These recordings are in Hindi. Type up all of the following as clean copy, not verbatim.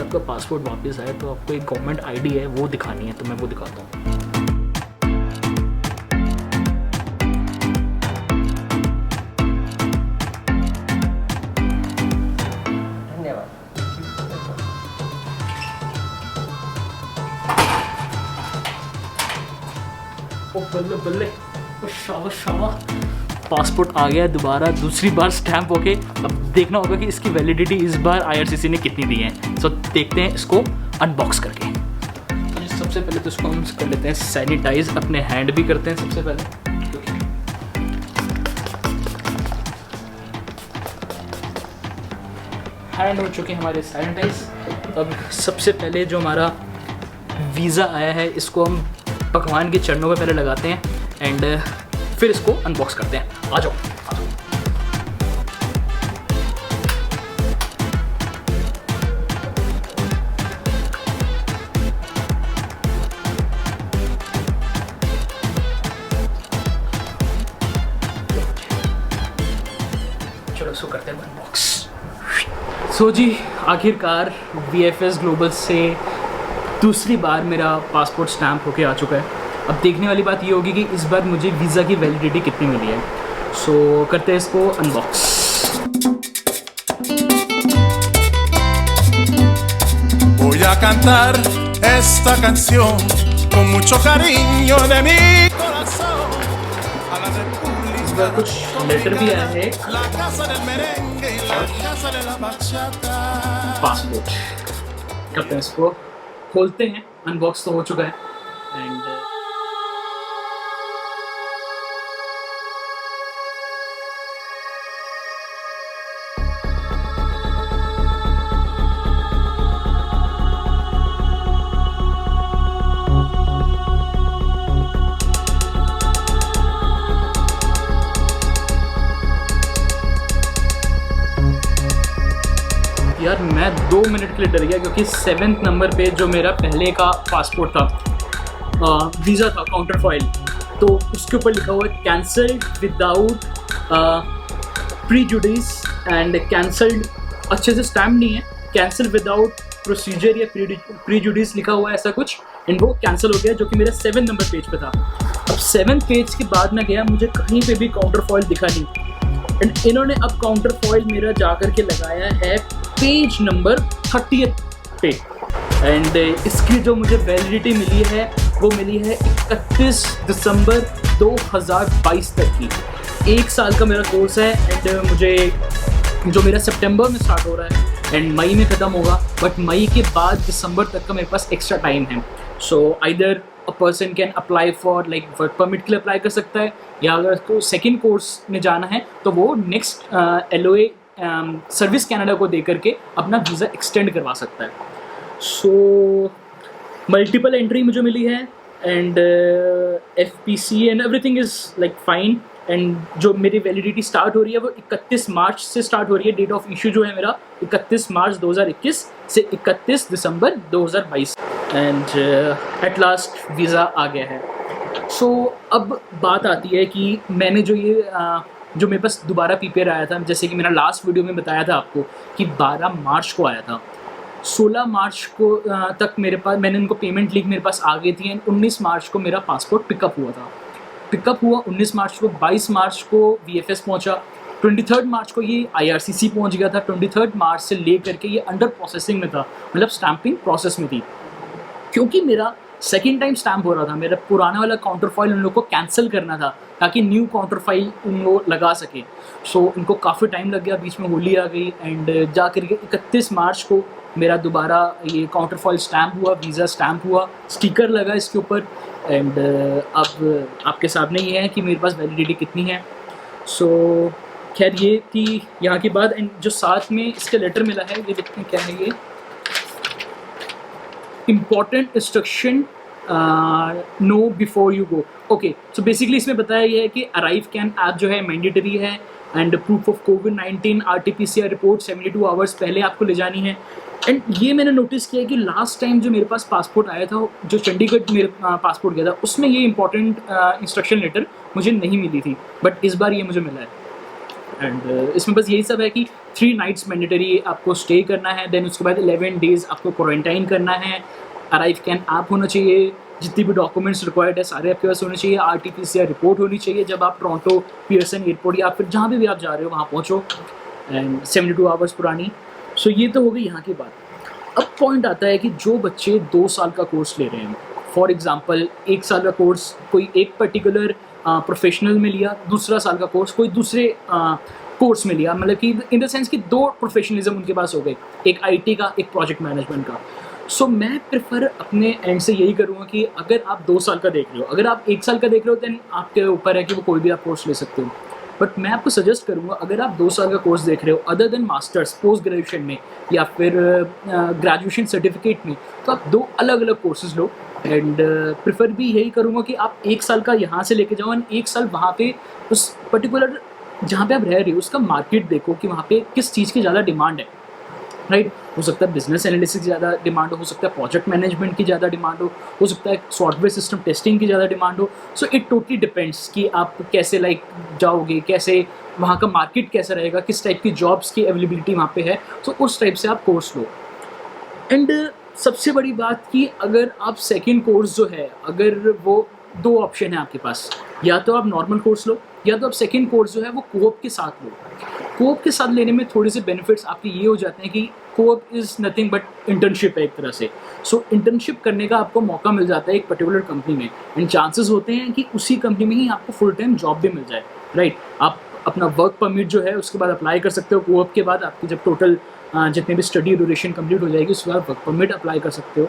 आपका पासपोर्ट वापस आए तो आपको एक गवर्नमेंट आईडी है वो दिखानी है, तो मैं वो दिखाता हूँ। धन्यवाद। ओ बल्ले बल्ले, ओ शाबाश शाबाश, पासपोर्ट आ गया दोबारा दूसरी बार स्टैम्प होके। अब देखना होगा कि इसकी वैलिडिटी इस बार आईआरसीसी ने कितनी दी है। सो देखते हैं इसको अनबॉक्स करके। तो सबसे पहले तो इसको हम कर लेते हैं सैनिटाइज, अपने हैंड भी करते हैं सबसे पहले। हैंड हो चुके हमारे सैनिटाइज। अब सबसे पहले जो हमारा वीज़ा आया है इसको हम भगवान के चरणों में पहले लगाते हैं एंड फिर इसको अनबॉक्स करते हैं। आ जाओ। चलो इसको करते हैं अनबॉक्स। सो जी, आखिरकार VFS ग्लोबल से दूसरी बार मेरा पासपोर्ट स्टैम्प होके आ चुका है। अब देखने वाली बात ये होगी कि इस बार मुझे वीज़ा की वैलिडिटी कितनी मिली है। सो करते हैं इसको unbox. Voy a cantar esta canción con mucho cariño de mi corazón a la इस República बार कुछ लेटर भी आया है। la casa del merengue y la casa de la bachata. Passport करते हैं, इसको खोलते हैं। अनबॉक्स तो हो चुका है एंड यार मैं 2 मिनट के लिए डर गया क्योंकि 7th नंबर पे जो मेरा पहले का पासपोर्ट था, वीज़ा था काउंटर फॉइल, तो उसके ऊपर लिखा हुआ है cancelled without prejudice and cancelled, अच्छे से स्टैम्प नहीं है, कैंसल विदाउट प्रोसीजर या प्रीजुडिस लिखा हुआ है ऐसा कुछ, एंड वो कैंसिल हो गया जो कि मेरा 7 नंबर पेज पे था। अब 7th पेज के बाद मैं गया, मुझे कहीं पे भी काउंटर फॉइल दिखा नहीं एंड इन्होंने अब काउंटर फॉइल मेरा जा कर के लगाया है पेज नंबर 30th पे एंड इसकी जो मुझे वैलिडिटी मिली है वो मिली है 31 दिसंबर 2022 तक की। 1 साल का मेरा कोर्स है एंड मुझे जो मेरा सितंबर में स्टार्ट हो रहा है एंड मई में ख़त्म होगा, बट मई के बाद दिसंबर तक का मेरे पास एक्स्ट्रा टाइम है। So either a person can apply for like work permit के लिए अप्लाई कर सकता है, या अगर उसको सेकेंड कोर्स में जाना है तो वो नेक्स्ट LOA सर्विस कैनेडा को दे करके अपना वीज़ा एक्सटेंड करवा सकता है। सो मल्टीपल एंट्री मुझे मिली है and FPC and everything is like fine and जो मेरी वैलिडिटी स्टार्ट हो रही है वो 31 मार्च से स्टार्ट हो रही है। डेट ऑफ इशू जो है मेरा 31 मार्च 2021 से 31 दिसंबर 2022 एंड एट लास्ट वीज़ा आ गया है। सो अब बात आती है कि मैंने जो ये जो मेरे पास दोबारा PPR आया था, जैसे कि मैंने लास्ट वीडियो में बताया था आपको कि 12 मार्च को आया था, 16 मार्च को तक मेरे पास, मैंने उनको पेमेंट लिंक मेरे पास आ गई थी एंड 19 मार्च को मेरा पासपोर्ट पिकअप हुआ था। पिकअप हुआ 19 मार्च को, 22 मार्च को VFS पहुंचा, 23 मार्च को ये IRCC पहुंच गया था, 23 मार्च से ले करके ये अंडर प्रोसेसिंग में था, मतलब स्टैंपिंग प्रोसेस में थी। क्योंकि मेरा सेकेंड टाइम स्टैम्प हो रहा था, मेरा पुराना वाला काउंटर फाइल उन लोग को कैंसिल करना था ताकि न्यू काउंटर फाइल उन लोग लगा सके। सो उनको काफ़ी टाइम लग गया, बीच में होली आ गई एंड जा करके 31 मार्च को मेरा दोबारा ये काउंटर फॉइल स्टैम्प हुआ, वीज़ा स्टैम्प हुआ, स्टिकर लगा इसके ऊपर एंड अब आपके सामने ये है कि मेरे पास वैलिडिटी कितनी है। सो खैर ये थी यहाँ की बात एंड जो साथ में इसका लेटर मिला है ये देखते हैं क्या है। ये important instruction know before you go. Okay, so basically इसमें बताया ये है कि अराइव कैन ऐप जो है मैंडेटरी है and proof of covid RT-PCR report 72 hours पहले आपको ले जानी है। एंड ये मैंने नोटिस किया कि लास्ट टाइम जो मेरे पास पासपोर्ट आया था, जो चंडीगढ़ मेरे पासपोर्ट गया था, उसमें ये इंपॉर्टेंट इंस्ट्रक्शन लेटर मुझे नहीं मिली थी, बट इस बार ये मुझे मिला है। एंड इसमें बस यही सब है कि 3 नाइट्स मैंडेटरी आपको स्टे करना है, देन उसके बाद 11 डेज़ आपको क्वारंटाइन करना है, अराइव कैन ऐप होना चाहिए, जितनी भी डॉक्यूमेंट्स रिक्वायर्ड है सारे आपके पास होने चाहिए, RT-PCR रिपोर्ट होनी चाहिए जब आप टोरंटो पियर्सन एयरपोर्ट या फिर जहाँ भी आप जा रहे हो वहाँ पहुँचो, एंड 72 आवर्स पुरानी। सो ये तो हो गई यहाँ की बात। अब पॉइंट आता है कि जो बच्चे 2 साल का कोर्स ले रहे हैं, फॉर एग्जांपल 1 साल का कोर्स कोई एक पर्टिकुलर प्रोफेशनल में लिया, दूसरा साल का कोर्स कोई दूसरे कोर्स में लिया, मतलब कि इन द सेंस कि 2 प्रोफेशनलिज्म उनके पास हो गए, एक IT का, एक प्रोजेक्ट मैनेजमेंट का। सो मैं प्रेफर अपने एंड से यही करूँगा कि अगर आप 2 साल का देख रहे हो, अगर आप 1 साल का देख रहे हो दैन आपके ऊपर है कि वो कोई भी आप कोर्स ले सकते हो, बट मैं आपको सजेस्ट करूँगा अगर आप 2 साल का कोर्स देख रहे हो other than masters, post graduation में या फिर ग्रेजुएशन सर्टिफिकेट में, तो आप 2 अलग अलग कोर्सेज लो। एंड प्रेफर भी यही करूँगा कि आप 1 साल का यहाँ से लेके जाओ एंड 1 साल वहाँ पे उस पर्टिकुलर जहाँ पे आप रह रहे हो उसका मार्केट देखो कि वहाँ पे किस चीज़ की ज़्यादा डिमांड है, राइट। हो सकता है बिजनेस एनालिसिस की ज़्यादा डिमांड हो सकता है प्रोजेक्ट मैनेजमेंट की ज़्यादा डिमांड हो सकता है सॉफ्टवेयर सिस्टम टेस्टिंग की ज़्यादा डिमांड हो। सो इट टोटली डिपेंड्स कि आप कैसे जाओगे, कैसे वहाँ का मार्केट कैसा रहेगा, किस टाइप की जॉब्स की अवेलेबिलिटी वहाँ पे है, तो उस टाइप से आप कोर्स लो। एंड सबसे बड़ी बात कि अगर आप सेकेंड कोर्स जो है, अगर वो 2 ऑप्शन है आपके पास, या तो आप नॉर्मल कोर्स लो या तो आप सेकेंड कोर्स जो है वो कोऑप के साथ लो। कोऑप के साथ लेने में थोड़े से बेनिफिट्स आपके ये हो जाते हैं कि co-op is nothing but internship है एक तरह से। सो इंटर्नशिप करने का आपको मौका मिल जाता है एक पर्टिकुलर कंपनी में, एंड चांसेस होते हैं कि उसी कंपनी में ही आपको फुल टाइम जॉब भी मिल जाए, राइट। आप अपना वर्क परमिट जो है उसके बाद अप्लाई कर सकते हो, कोऑप के बाद आपकी जब टोटल जितने भी स्टडी ड्यूरेशन कंप्लीट हो जाएगी उसके बाद वर्क परमिट अप्लाई कर सकते हो।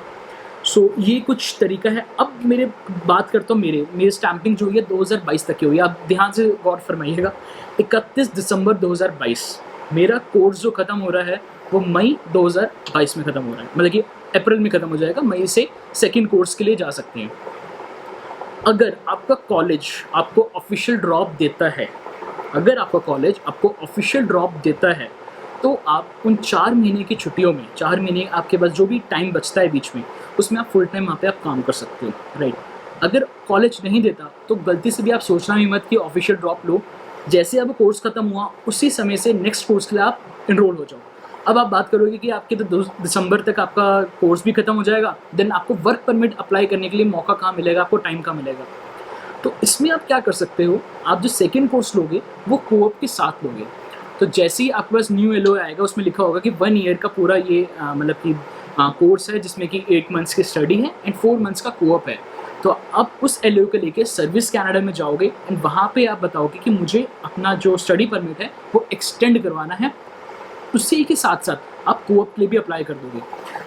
सो ये कुछ तरीका है। अब मेरे बात करता हूँ मेरी स्टैंपिंग जो हुई है 2022 तक की हुई है। आप ध्यान से गौर फरमाइएगा, 31 दिसंबर 2022 मेरा कोर्स जो ख़त्म हो रहा है वो मई 2022 में ख़त्म हो रहा है, मतलब कि अप्रैल में ख़त्म हो जाएगा, मई से सेकेंड कोर्स के लिए जा सकते हैं। अगर आपका कॉलेज आपको ऑफिशियल ड्रॉप देता है, अगर आपका कॉलेज आपको ऑफिशियल ड्रॉप देता है तो आप उन 4 महीने की छुट्टियों में, 4 महीने आपके पास जो भी टाइम बचता है बीच में, उसमें आप फुल टाइम वहाँ पे आप काम कर सकते हो, राइट। अगर कॉलेज नहीं देता तो गलती से भी आप सोचना भी मत कि ऑफिशियल ड्रॉप लो, जैसे अब कोर्स ख़त्म हुआ उसी समय से नेक्स्ट कोर्स के लिए आप इनरोल हो जाओ। अब आप बात करोगे कि आपके तो 2 दिसंबर तक आपका कोर्स भी ख़त्म हो जाएगा, देन आपको वर्क परमिट अप्लाई करने के लिए मौका कहाँ मिलेगा, आपको टाइम कहाँ मिलेगा। तो इसमें आप क्या कर सकते हो, आप जो सेकेंड कोर्स लोगे वो कोऑप के साथ लोगे। तो जैसे ही आपके पास न्यू LOA आएगा उसमें लिखा होगा कि 1 ईयर का पूरा ये मतलब कि कोर्स है जिसमें कि 8 मंथ्स की स्टडी है एंड 4 मंथ्स का कोऑप है। तो आप उस LOA को लेके सर्विस कनाडा में जाओगे एंड वहाँ पे आप बताओगे कि मुझे अपना जो स्टडी परमिट है वो एक्सटेंड करवाना है, उसी के साथ साथ आप कोऑप के लिए भी अप्लाई कर दोगे।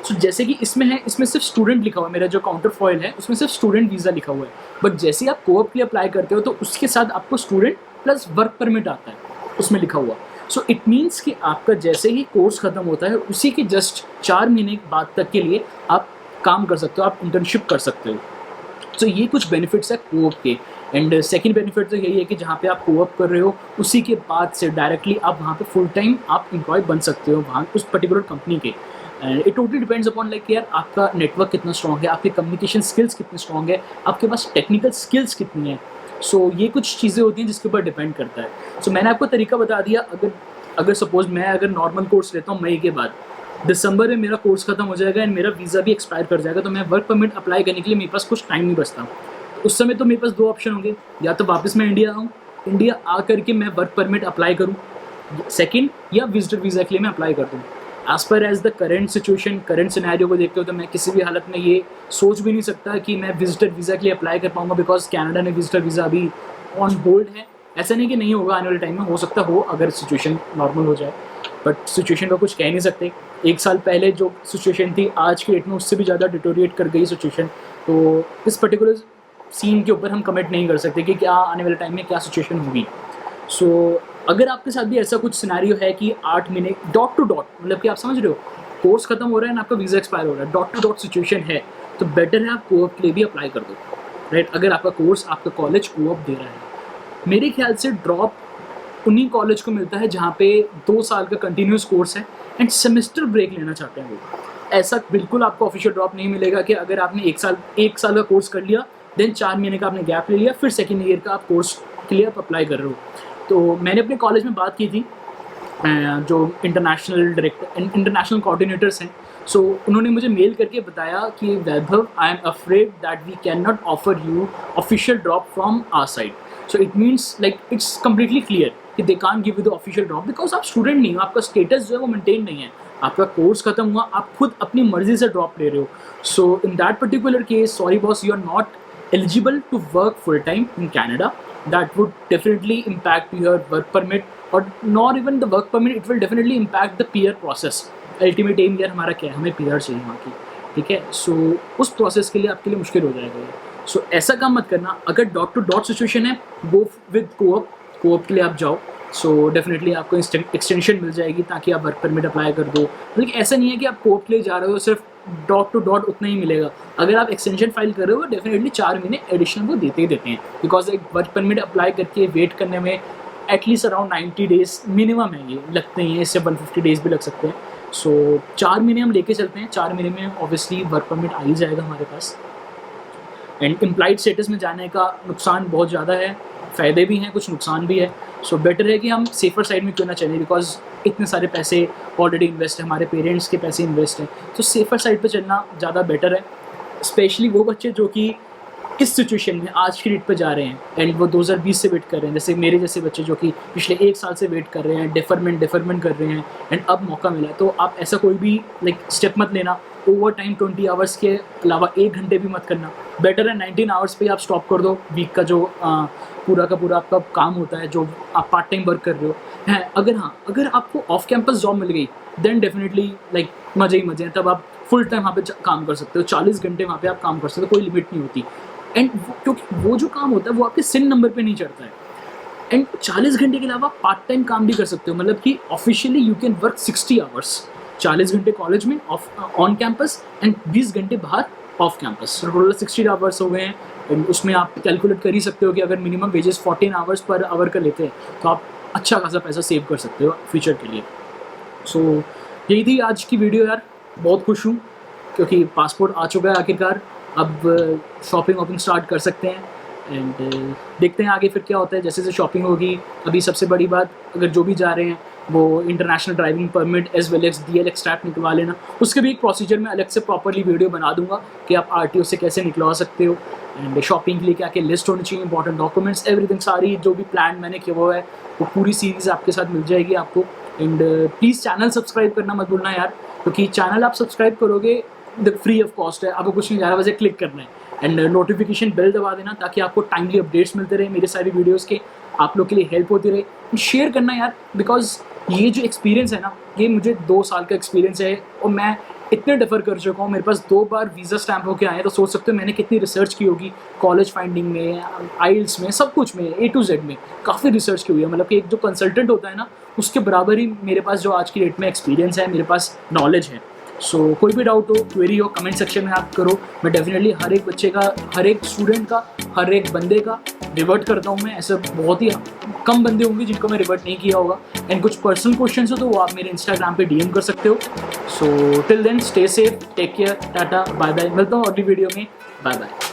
सो जैसे कि इसमें है, इसमें सिर्फ स्टूडेंट लिखा हुआ है, मेरा जो काउंटर फॉइल है उसमें सिर्फ स्टूडेंट वीज़ा लिखा हुआ है, बट जैसे ही आप कोऑप के लिए अप्लाई करते हो तो उसके साथ आपको स्टूडेंट प्लस वर्क परमिट आता है उसमें लिखा हुआ। सो इट मीन्स कि आपका जैसे ही कोर्स ख़त्म होता है उसी के जस्ट 4 महीने बाद तक के लिए आप काम कर सकते हो, आप इंटर्नशिप कर सकते हो। सो ये कुछ बेनिफिट्स है कोऑप के। एंड सेकंड बेनिफिट तो यही है कि जहाँ पे आप कोऑप कर रहे हो उसी के बाद से डायरेक्टली आप वहाँ पे फुल टाइम आप एम्प्लॉय बन सकते हो वहाँ उस पर्टिकुलर कंपनी के। And it totally depends upon like यार आपका नेटवर्क कितना स्ट्रॉन्ग है, आपकी कम्युनिकेशन स्किल्स कितनी स्ट्रॉन्ग है, आपके पास टेक्निकल स्किल्स कितनी है। सो ये कुछ चीज़ें होती हैं जिसके ऊपर डिपेंड करता है। सो मैंने आपको तरीका बता दिया। अगर सपोज मैं अगर नॉर्मल कोर्स लेता हूँ मई के बाद, दिसंबर में मेरा कोर्स खत्म हो जाएगा एंड मेरा वीज़ा भी एक्सपायर कर जाएगा, तो मैं वर्क परमिट अप्लाई करने के लिए मेरे पास कुछ टाइम नहीं बचता। उस समय तो मेरे पास 2 ऑप्शन होंगे, या तो वापस मैं इंडिया आऊँ, इंडिया आ करके मैं वर्क परमिट अप्लाई करूँ सेकेंड, या विजिटर वीज़ा के लिए मैं अप्लाई कर दूँ। As per as the current situation, current scenario को देखते हो तो मैं किसी भी हालत में ये सोच भी नहीं सकता कि मैं विजिटर वीज़ा के लिए अप्लाई कर पाऊँगा, बिकॉज कनाडा ने विजिटर वीज़ा अभी ऑन होल्ड है। ऐसा नहीं कि नहीं होगा, आने वाले टाइम में हो सकता हो अगर सिचुएशन नॉर्मल हो जाए, बट सिचुएशन का कुछ कह नहीं सकते। 1 साल पहले जो सिचुएशन थी आज के डेट में उससे भी ज़्यादा डिटोरिएट कर गई सिचुएशन, तो इस पर्टिकुलर सीन के ऊपर हम कमेंट नहीं कर सकते कि क्या आने वाले टाइम में क्या सिचुएशन होगी। सो अगर आपके साथ भी ऐसा कुछ सिनेरियो है कि 8 महीने डॉट टू डॉट, मतलब कि आप समझ रहे हो कोर्स खत्म हो रहा है ना, आपका वीज़ा एक्सपायर हो रहा है, डॉट टू डॉट सिचुएशन है, तो बेटर है आप कोऑप के लिए भी अप्लाई कर दो, राइट। अगर आपका कोर्स आपका कॉलेज कोऑप दे रहा है, मेरे ख्याल से ड्रॉप उन्हीं कॉलेज को मिलता है जहाँ पे 2 साल का कंटिन्यूस कोर्स है एंड सेमेस्टर ब्रेक लेना चाहते हैं वो। ऐसा बिल्कुल आपको ऑफिशियल ड्रॉप नहीं मिलेगा कि अगर आपने 1 साल का कोर्स कर लिया, देन 4 महीने का आपने गैप ले लिया, फिर सेकेंड ईयर का आप कोर्स के लिए आप अप्लाई कर रहे हो। तो मैंने अपने कॉलेज में बात की थी जो इंटरनेशनल कोऑर्डिनेटर्स हैं, सो उन्होंने मुझे मेल करके बताया कि Vaibhav, I am afraid that we can not offer you official drop from our side. So it means like it's completely clear कि they can't give you the official drop because आप स्टूडेंट नहीं हो, आपका स्टेटस जो है वो मेंटेन नहीं है, आपका कोर्स खत्म हुआ, आप खुद अपनी मर्जी से ड्रॉप ले रहे हो. So in that particular case, sorry boss, you are not eligible to work full time in Canada. That would definitely impact your work permit, or not even the work permit, it will definitely impact the PR process. Ultimate aim यार हमारा क्या है, हमें PR चाहिए वहाँ की, ठीक है. सो उस प्रोसेस के लिए आपके लिए मुश्किल हो जाएगा. सो ऐसा काम मत करना. अगर डॉट टू डॉट सिचुएशन है, गो विद कोऑप के लिए आप जाओ. सो डेफिनेटली आपको एक्सटेंशन मिल जाएगी ताकि आप वर्क परमिट अप्लाई कर दो. लेकिन ऐसा नहीं है कि आप कोऑप के लिए जा रहे हो सिर्फ डॉट टू डॉट उतना ही मिलेगा. अगर आप एक्सटेंशन फाइल कर रहे हो, डेफिनेटली 4 महीने एडिशनल वो देते ही देते हैं, बिकॉज एक वर्क परमिट अप्लाई करके वेट करने में एटलीस्ट अराउंड 90 डेज मिनिमम है, ये लगते हैं, इससे 150 डेज भी लग सकते हैं. सो 4 महीने हम लेके चलते हैं. 4 महीने में ऑब्वियसली वर्क परमिट आ ही जाएगा हमारे पास. एंड इम्प्लाइड स्टेटस में जाने का नुकसान बहुत ज़्यादा है, फ़ायदे भी हैं, कुछ नुकसान भी है. सो बेटर है कि हम सेफ़र साइड में क्यों ना चलें, बिकॉज इतने सारे पैसे ऑलरेडी इन्वेस्ट है, हमारे पेरेंट्स के पैसे इन्वेस्ट हैं. तो सेफ़र साइड पे चलना ज़्यादा बेटर है. स्पेशली वो बच्चे जो कि इस सिचुएशन में आज की डेट पे जा रहे हैं एंड वो 2020 से वेट कर रहे हैं, जैसे मेरे जैसे बच्चे जो कि पिछले 1 साल से वेट कर रहे हैं, डेफरमेंट कर रहे हैं एंड अब मौका मिला. तो आप ऐसा कोई भी स्टेप मत लेना. ओवर टाइम 20 आवर्स के अलावा 1 घंटे भी मत करना. बेटर है 19 आवर्स पे आप स्टॉप कर दो. वीक का जो पूरा का पूरा आपका काम होता है, जो आप पार्ट टाइम वर्क कर रहे हो है. अगर आपको ऑफ कैंपस जॉब मिल गई, देन डेफिनेटली मज़े ही मज़े हैं. तब आप फुल टाइम वहाँ पे काम कर सकते हो, 40 घंटे वहाँ पे आप काम कर सकते हो, कोई लिमिट नहीं होती. एंड क्योंकि वो जो काम होता है वो आपके सिन नंबर पे नहीं चढ़ता है. एंड 40 घंटे के अलावा पार्ट टाइम काम भी कर सकते हो, मतलब कि officially you can work 60 hours. 40 घंटे कॉलेज में ऑन कैंपस एंड 20 घंटे बाहर ऑफ कैंपस. टोटल 60 आवर्स हो गए हैं. एंड उसमें आप कैलकुलेट कर ही सकते हो कि अगर minimum wages 14 hours per hour का लेते हैं तो आप अच्छा खासा पैसा सेव कर सकते हो फ्यूचर के लिए. सो यही थी आज की वीडियो यार. बहुत खुश हूँ क्योंकि पासपोर्ट आ चुका है आखिरकार. अब शॉपिंग स्टार्ट कर सकते हैं एंड देखते हैं आगे फिर क्या होता है. जैसे जैसे शॉपिंग होगी, अभी सबसे बड़ी बात, अगर जो भी जा रहे हैं वो international driving permit as well as DL extract निकलवा लेना. उसके भी एक प्रोसीजर में अलग से प्रॉपरली वीडियो बना दूंगा कि आप RTO से कैसे निकलवा सकते हो एंड शॉपिंग के लिए क्या क्या लिस्ट होनी चाहिए, इंपॉर्टेंट डॉक्यूमेंट्स, एवरीथिंग. सारी जो भी प्लान मैंने किया हुआ है वो पूरी सीरीज़ आपके साथ मिल जाएगी आपको. एंड प्लीज़ चैनल सब्सक्राइब करना मत भूलना यार, क्योंकि चैनल आप सब्सक्राइब करोगे फ्री ऑफ कॉस्ट है, आपको कुछ नहीं, 11 बजे क्लिक करना है. एंड नोटिफिकेशन बेल दबा देना ताकि आपको टाइमली अपडेट्स मिलते रहे मेरे सारी वीडियोस के, आप लोग के लिए हेल्प होती रहे. शेयर करना यार, बिकॉज ये जो एक्सपीरियंस है ना, ये मुझे 2 साल का एक्सपीरियंस है और मैं इतने डिफ़र कर चुका हूँ. मेरे पास 2 बार वीज़ा स्टैम्प होकर आए, तो सोच सकते हो मैंने कितनी रिसर्च की होगी. कॉलेज फाइंडिंग में, IELTS में, सब कुछ में, A to Z में काफ़ी रिसर्च की हुई है. मतलब कि एक जो कंसल्टेंट होता है ना, उसके बराबर ही मेरे पास जो आज की डेट में एक्सपीरियंस है, मेरे पास नॉलेज है. सो कोई भी डाउट हो, क्वेरी हो, कमेंट सेक्शन में आप करो. मैं डेफिनेटली हर एक बच्चे का, हर एक स्टूडेंट का, हर एक बंदे का रिवर्ट करता हूँ. मैं ऐसे बहुत ही कम बंदे होंगे जिनको मैं रिवर्ट नहीं किया होगा. एंड कुछ पर्सनल क्वेश्चंस हो तो वो आप मेरे इंस्टाग्राम पे DM कर सकते हो. So till then stay safe, take care, tata, bye bye. मिलता हूँ अगली वीडियो में. Bye bye.